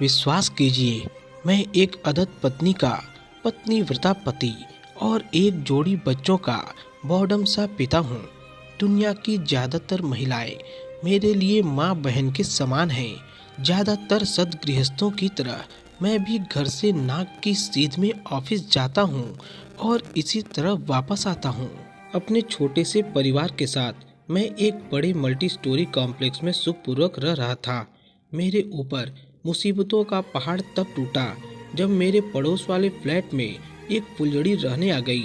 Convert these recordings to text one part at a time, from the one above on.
विश्वास कीजिए, मैं एक अदत्त पत्नी का पत्नीव्रता पति और एक जोड़ी बच्चों का बॉर्डम सा पिता हूँ। दुनिया की ज़्यादातर महिलाएं मेरे लिए माँ बहन के समान हैं। ज़्यादातर सदगृहस्थों की तरह मैं भी घर से नाक की सीध में ऑफिस जाता हूँ और इसी तरह वापस आता हूँ। अपने छोटे से परिवार के साथ मैं एक बड़े मल्टी स्टोरी कॉम्प्लेक्स में सुखपूर्वक रह रहा था। मेरे ऊपर मुसीबतों का पहाड़ तब टूटा जब मेरे पड़ोस वाले फ्लैट में एक फुलझड़ी रहने आ गई।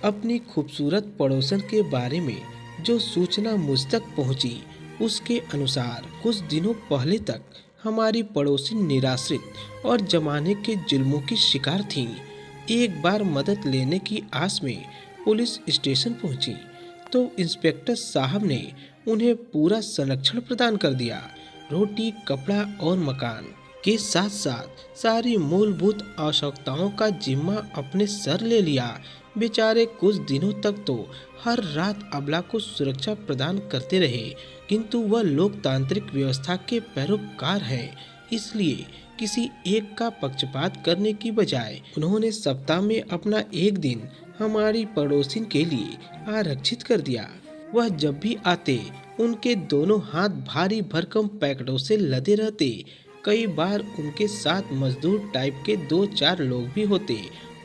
अपनी खूबसूरत पड़ोसन के बारे में जो सूचना मुझ तक पहुंची, उसके अनुसार कुछ दिनों पहले तक हमारी पड़ोसी निराश्रित और जमाने के जुल्मों की शिकार थीं। एक बार मदद लेने की आस में पुलिस स्टेशन पहुंची तो इंस्पेक्टर साहब ने उन्हें पूरा संरक्षण प्रदान कर दिया। रोटी, कपड़ा और मकान के साथ साथ सारी मूलभूत आवश्यकताओं का जिम्मा अपने सर ले लिया। बेचारे कुछ दिनों तक तो हर रात अबला को सुरक्षा प्रदान करते रहे, किंतु वह लोकतांत्रिक व्यवस्था के पैरोकार हैं, इसलिए किसी एक का पक्षपात करने की बजाय उन्होंने सप्ताह में अपना एक दिन हमारी पड़ोसिन के लिए आरक्षित कर दिया। वह जब भी आते उनके दोनों हाथ भारी भरकम पैकेटों से लदे रहते। कई बार उनके साथ मजदूर टाइप के 2-4 लोग भी होते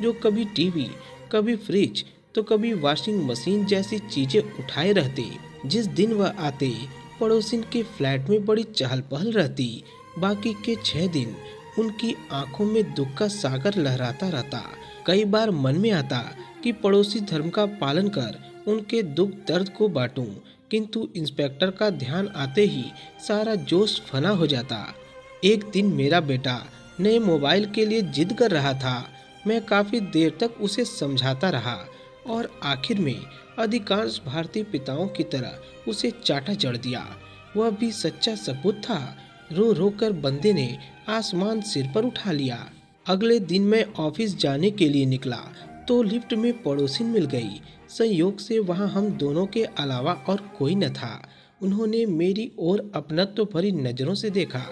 जो कभी टीवी, कभी फ्रिज तो कभी वॉशिंग मशीन जैसी चीजें उठाए रहते। जिस दिन वह आते पड़ोसिन के फ्लैट में बड़ी चहल पहल रहती। बाकी के 6 दिन उनकी आंखों में दुख का सागर लहराता रहता। कई बार मन में आता कि पड़ोसी धर्म का पालन कर उनके दुख दर्द को बांटूं, किंतु इंस्पेक्टर का ध्यान आते ही सारा जोश फना हो जाता। एक दिन मेरा बेटा नए मोबाइल के लिए जिद कर रहा था। मैं काफ़ी देर तक उसे समझाता रहा और आखिर में अधिकांश भारतीय पिताओं की तरह उसे चाटा जड़ दिया। वह भी सच्चा सपूत था। रो रो कर बंदे ने आसमान सिर पर उठा लिया। अगले दिन मैं ऑफिस जाने के लिए निकला तो लिफ्ट में पड़ोसिन मिल गई। संयोग से वहां हम दोनों के अलावा और कोई न था। उन्होंने मेरी ओर अपनत्व भरी नज़रों से देखा,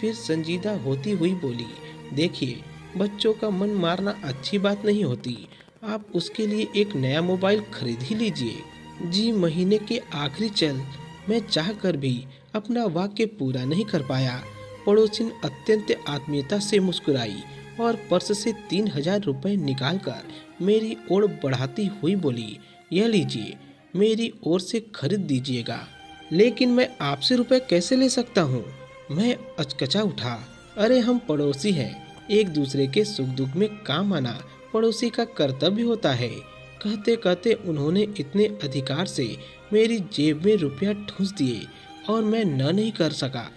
फिर संजीदा होती हुई बोली, देखिए, बच्चों का मन मारना अच्छी बात नहीं होती। आप उसके लिए एक नया मोबाइल खरीद ही लीजिए। जी, महीने के आखिरी चल मैं चाह कर भी अपना वाक्य पूरा नहीं कर पाया। पड़ोसिन अत्यंत आत्मीयता से मुस्कुराई और पर्स से 3000 रुपये निकालकर मेरी ओर बढ़ाती हुई बोली, यह लीजिए, मेरी ओर से खरीद दीजिएगा। लेकिन मैं आपसे रुपए कैसे ले सकता हूँ? मैं अचकचा उठा। अरे, हम पड़ोसी हैं, एक दूसरे के सुख दुख में काम आना पड़ोसी का कर्तव्य होता है। कहते कहते उन्होंने इतने अधिकार से मेरी जेब में रुपया ठूंस दिए और मैं नहीं कर सका।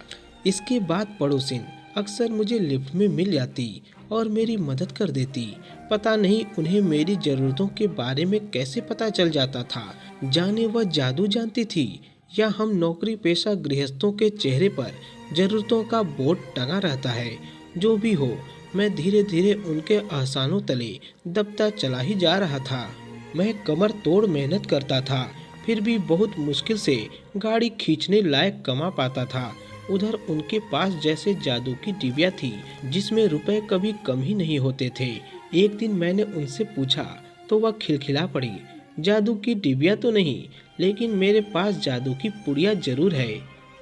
इसके बाद पड़ोसिन अक्सर मुझे लिफ्ट में मिल जाती और मेरी मदद कर देती। पता नहीं उन्हें मेरी ज़रूरतों के बारे में कैसे पता चल जाता था। जाने वह जादू जानती थी या हम नौकरी पेशा गृहस्थों के चेहरे पर ज़रूरतों का बोर्ड टंगा रहता है। जो भी हो, मैं धीरे धीरे उनके एहसानों तले दबता चला ही जा रहा था। मैं कमर तोड़ मेहनत करता था, फिर भी बहुत मुश्किल से गाड़ी खींचने लायक कमा पाता था। उधर उनके पास जैसे जादू की डिबिया थी जिसमें रुपए कभी कम ही नहीं होते थे। एक दिन मैंने उनसे पूछा तो वह खिलखिला पड़ी, जादू की डिबिया तो नहीं, लेकिन मेरे पास जादू की पुड़िया जरूर है।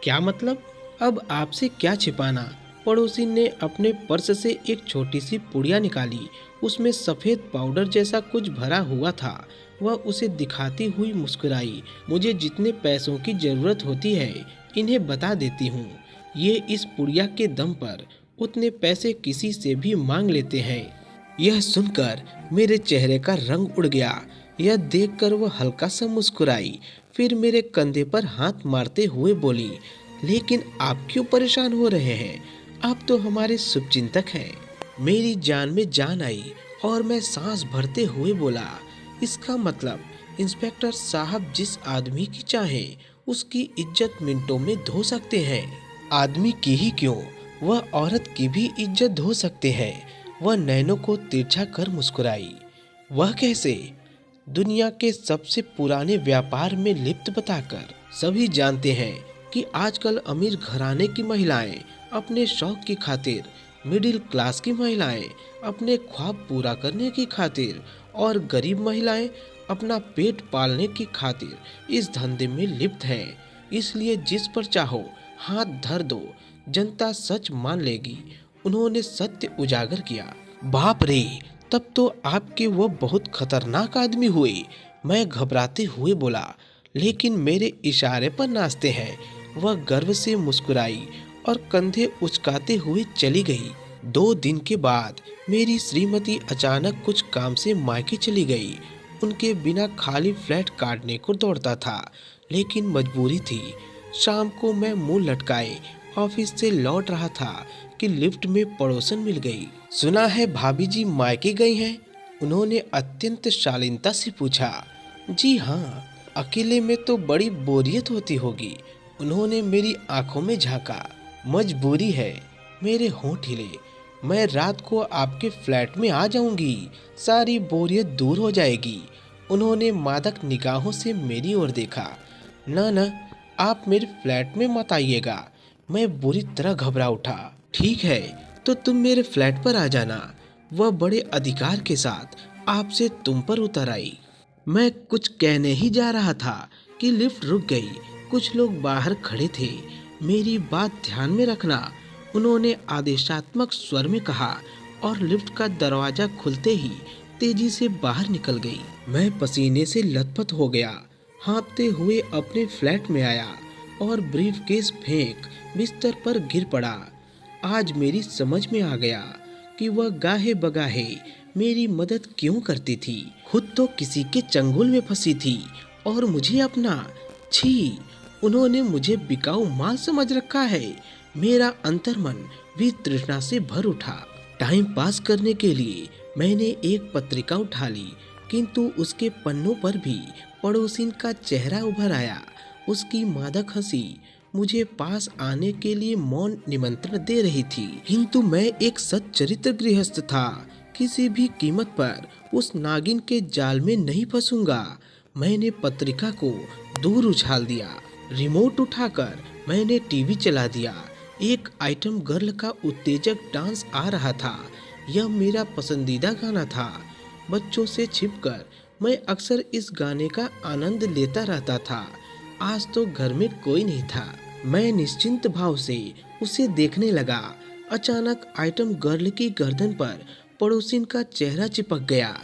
क्या मतलब? अब आपसे क्या छिपाना। पड़ोसी ने अपने पर्स से एक छोटी सी पुड़िया निकाली। उसमें सफ़ेद पाउडर जैसा कुछ भरा हुआ था। वह उसे दिखाती हुई मुस्कुराई, मुझे जितने पैसों की ज़रूरत होती है इन्हें बता देती हूँ। ये इस पुड़िया के दम पर उतने पैसे किसी से भी मांग लेते हैं। यह सुनकर मेरे चेहरे का रंग उड़ गया। यह देखकर वह हल्का सा मुस्कुराई, फिर मेरे कंधे पर हाथ मारते हुए बोली, लेकिन आप क्यों परेशान हो रहे हैं? आप तो हमारे शुभचिंतक हैं। मेरी जान में जान आई और मैं सांस भरते हुए बोला, इसका मतलब इंस्पेक्टर साहब जिस आदमी की चाहे उसकी इज्जत मिनटों में धो सकते हैं। आदमी की ही क्यों, वह औरत की भी इज्जत धो सकते हैं। वह नैनों को तिरछा कर मुस्कुराई। वह कैसे? दुनिया के सबसे पुराने व्यापार में लिप्त बताकर। सभी जानते हैं कि आजकल अमीर घराने की महिलाएं अपने शौक की खातिर मिडिल क्लास की महिलाएं अपने ख्वाब पूरा करने की खातिर और गरीब महिलाएं अपना पेट पालने की खातिर इस धंधे में लिप्त हैं। इसलिए जिस पर चाहो हाथ धर दो, जनता सच मान लेगी। उन्होंने सत्य उजागर किया। बाप रे, तब तो आपके वो बहुत खतरनाक आदमी हुए। मैं घबराते हुए बोला, लेकिन मेरे इशारे पर नाचते हैं। वह गर्व से मुस्कुराई और कंधे उचकाते हुए चली गई। 2 दिन के बाद मेरी श्रीमती अचानक कुछ काम से मायके चली गई। उनके बिना खाली फ्लैट काटने को दौड़ता था, लेकिन मजबूरी थी। शाम को मैं मुंह लटकाए ऑफिस से लौट रहा था कि लिफ्ट में पड़ोसन मिल गई। सुना है भाभी जी मायके गई हैं? उन्होंने अत्यंत शालीनता से पूछा। जी हाँ, अकेले में तो बड़ी बोरियत होती होगी। उन्होंने मेरी आंखों में झांका। मजबूरी है। मेरे होंठ हिले। मैं रात को आपके फ्लैट में आ जाऊंगी, सारी बोरियत दूर हो जाएगी। उन्होंने मादक निगाहों से मेरी ओर देखा। ना ना, आप मेरे फ्लैट में मत आइएगा। मैं बुरी तरह घबरा उठा। ठीक है, तो तुम मेरे फ्लैट पर आ जाना। वह बड़े अधिकार के साथ आपसे तुम पर उतर आई। मैं कुछ कहने ही जा रहा था कि लिफ्ट रुक गई। कुछ लोग बाहर खड़े थे। मेरी बात ध्यान में रखना, उन्होंने आदेशात्मक स्वर में कहा और लिफ्ट का दरवाजा खुलते ही तेजी से बाहर निकल गई। मैं पसीने से लथपथ हो गया। हाँफते हुए अपने फ्लैट में आया और ब्रीफकेस फेंक बिस्तर पर गिर पड़ा। आज मेरी समझ में आ गया कि वह गाहे बगाहे मेरी मदद क्यों करती थी। खुद तो किसी के चंगुल में फंसी थी और मुझे अपना। छी, उन्होंने मुझे बिकाऊ माल समझ रखा है। मेरा अंतर्मन भी तृष्णा से भर उठा। टाइम पास करने के लिए मैंने एक पत्रिका उठा ली, किंतु उसके पन्नों पर भी पड़ोसिन का चेहरा उभर आया। उसकी मादक हंसी मुझे पास आने के लिए मौन निमंत्रण दे रही थी, किंतु मैं एक सच्चरित्र गृहस्थ था। किसी भी कीमत पर उस नागिन के जाल में नहीं फंसूंगा। मैंने पत्रिका को दूर उछाल दिया। रिमोट उठाकर मैंने टीवी चला दिया। एक आइटम गर्ल का उत्तेजक डांस आ रहा था। यह मेरा पसंदीदा गाना था। बच्चों से छिपकर मैं अक्सर इस गाने का आनंद लेता रहता था। आज तो घर में कोई नहीं था। मैं निश्चिंत भाव से उसे देखने लगा। अचानक आइटम गर्ल की गर्दन पर पड़ोसिन का चेहरा चिपक गया।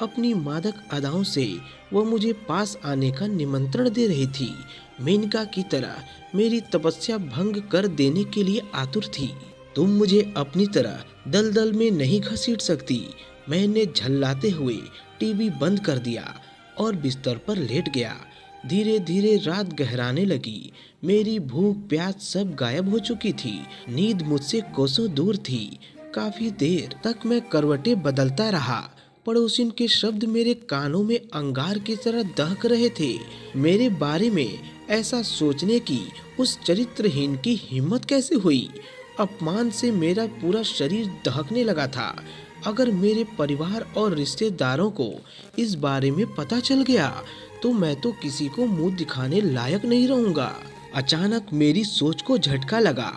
अपनी मादक अदाओं से वह मुझे पास आने का निमंत्रण दे रही थी। मेनका की तरह मेरी तपस्या भंग कर देने के लिए आतुर थी। तुम मुझे अपनी तरह दलदल में नहीं घसीट सकती। मैंने झल्लाते हुए टीवी बंद कर दिया और बिस्तर पर लेट गया। धीरे धीरे रात गहराने लगी। मेरी भूख प्यास सब गायब हो चुकी थी। नींद मुझसे कोसों दूर थी। काफी देर तक मैं करवटें बदलता रहा। पड़ोसिन के शब्द मेरे कानों में अंगार की तरह दहक रहे थे। मेरे बारे में ऐसा सोचने की उस चरित्रहीन की हिम्मत कैसे हुई? अपमान से मेरा पूरा शरीर दहकने लगा था। अगर मेरे परिवार और रिश्तेदारों को इस बारे में पता चल गया तो मैं तो किसी को मुंह दिखाने लायक नहीं रहूंगा। अचानक मेरी सोच को झटका लगा।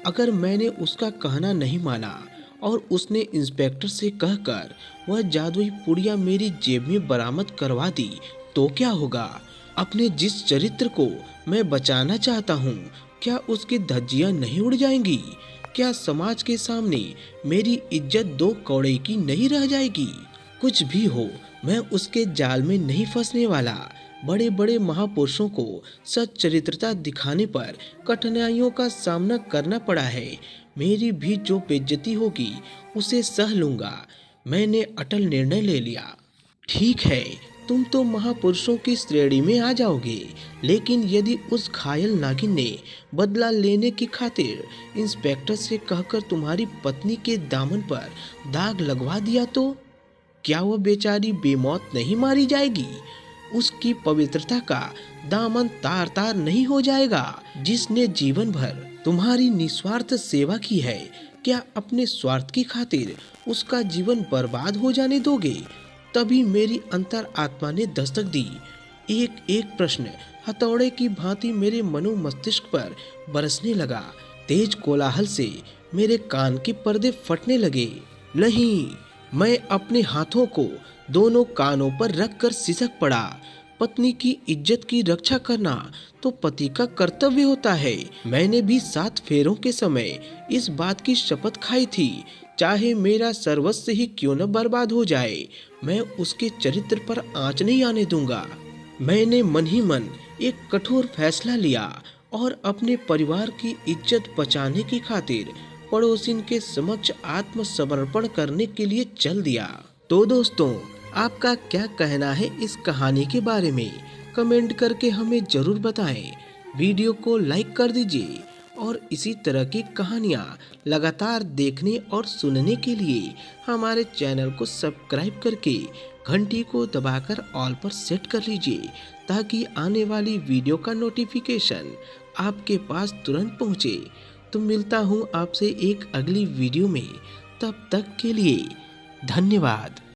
अगर मैंने उसका कहना नहीं माना और उसने इंस्पेक्टर से कहकर वह जादुई पुड़िया मेरी जेब में बरामद करवा दी तो क्या होगा? अपने जिस चरित्र को मैं बचाना चाहता हूँ, क्या उसकी धज्जियाँ नहीं उड़ जाएंगी? क्या समाज के सामने मेरी इज्जत 2 कौड़े की नहीं रह जाएगी? कुछ भी हो, मैं उसके जाल में नहीं फंसने वाला। बड़े बड़े महापुरुषों को सच्चरित्रता दिखाने पर कठिनाइयों का सामना करना पड़ा है। मेरी भी जो बेइज्जती होगी उसे सह लूंगा। मैंने अटल निर्णय ले लिया। ठीक है, तुम तो महापुरुषों की श्रेणी में आ जाओगे, लेकिन यदि उस घायल नागिन ने बदला लेने की खातिर इंस्पेक्टर से कहकर तुम्हारी पत्नी के दामन पर दाग लगवा दिया तो क्या वह बेचारी बेमौत नहीं मारी जाएगी? उसकी पवित्रता का दामन तार तार नहीं हो जाएगा? जिसने जीवन भर तुम्हारी निस्वार्थ सेवा की है, क्या अपने स्वार्थ की खातिर उसका जीवन बर्बाद हो जाने दोगे? तभी मेरी अंतर आत्मा ने दस्तक दी। एक एक प्रश्न हथौड़े की भांति मेरे मनो मस्तिष्क पर बरसने लगा। तेज कोलाहल से मेरे कान के पर्दे फटने लगे। नहीं, मैं अपने हाथों को दोनों कानों पर रखकर सिसक पड़ा। पत्नी की इज्जत की रक्षा करना तो पति का कर्तव्य होता है। मैंने भी 7 फेरों के समय इस बात की शपथ खाई थी, चाहे मेरा सर्वस्व ही क्यों न बर्बाद हो जाए, मैं उसके चरित्र पर आंच नहीं आने दूंगा। मैंने मन ही मन एक कठोर फैसला लिया और अपने परिवार की इज्जत बचाने की खातिर पड़ोसिन के समक्ष आत्मसमर्पण करने के लिए चल दिया। तो दोस्तों, आपका क्या कहना है इस कहानी के बारे में? कमेंट करके हमें जरूर बताएं। वीडियो को लाइक कर दीजिए और इसी तरह की कहानियाँ लगातार देखने और सुनने के लिए हमारे चैनल को सब्सक्राइब करके घंटी को दबाकर ऑल पर सेट कर लीजिए, ताकि आने वाली वीडियो का नोटिफिकेशन आपके पास तुरंत पहुँचे। तो मिलता हूँ आपसे एक अगली वीडियो में, तब तक के लिए धन्यवाद।